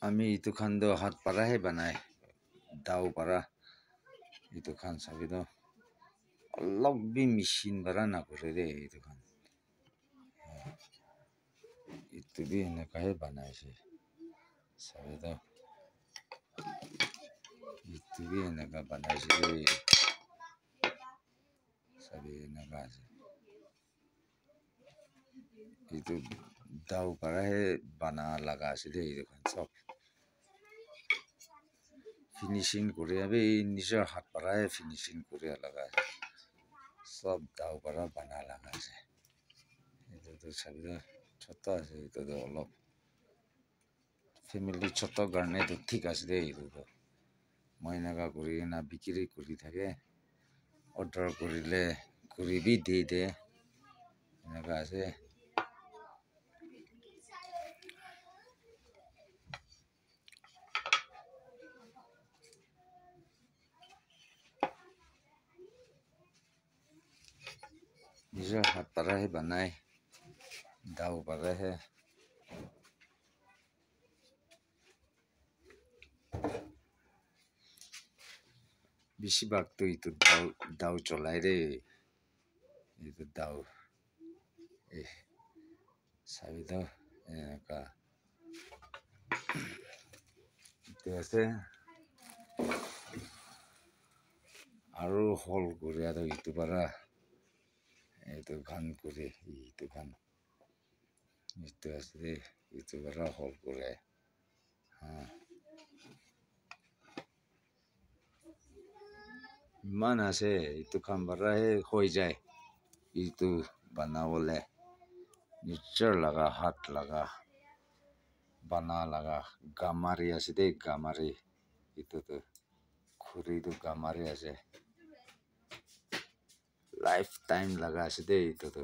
আমি ইটো খান তো হাত পাৰাহে বনাই দাও পাৰা ইটো খান চাবি তো অলপ বি মেচিন পাৰা নকৰে দেই ইটো খান ইটো বি এনেকাহে বনাইছে চাবি তো ইটো বি এনেকা বনাইছে দেই চাবি এনেকা আছে ইটো দাও পাৰাহে বানা লগা আছে দেই ইটো খান চব ফিনিচিং কৰি আবে নিজৰ হাত পাৰাহে ফিনিচিং কৰি লগা আছে সব দাও পাৰা বানা লগা আছে এইটো চাবি ছোট আছে এইটো অলপ ফেমিলি ছোট কাৰণে তো ঠিক আছে দেই এইটো মই এনেকা কৰি না বিক্ৰী কৰি থাকে অৰ্ডাৰ কৰিলে কৰিবি দি দে এনেকা আছে নিজৰ হাত পাৰাহে বনাই দাও পাৰাহে বেছিভাগতো এইটো দাও চলাই ৰে এইটো দাও চাবি তো এনেকা এইটো আছে আৰু হল কৰি আৰু ইটো পাৰা এইটো খান কৰি ইটো খান ইটো আছে ইটো পাৰা হল কৰে ইমান আছে ইটো খান পাৰাহে হৈ যায় ইটো বনাবলে নিজৰ লগা হাত লগা বানা লগা গামাৰি আছে দেই গামাৰি ইটোতো খুৰীটো গামাৰি আছে লাইফ টাইম লগা আছে দেই ইটোতো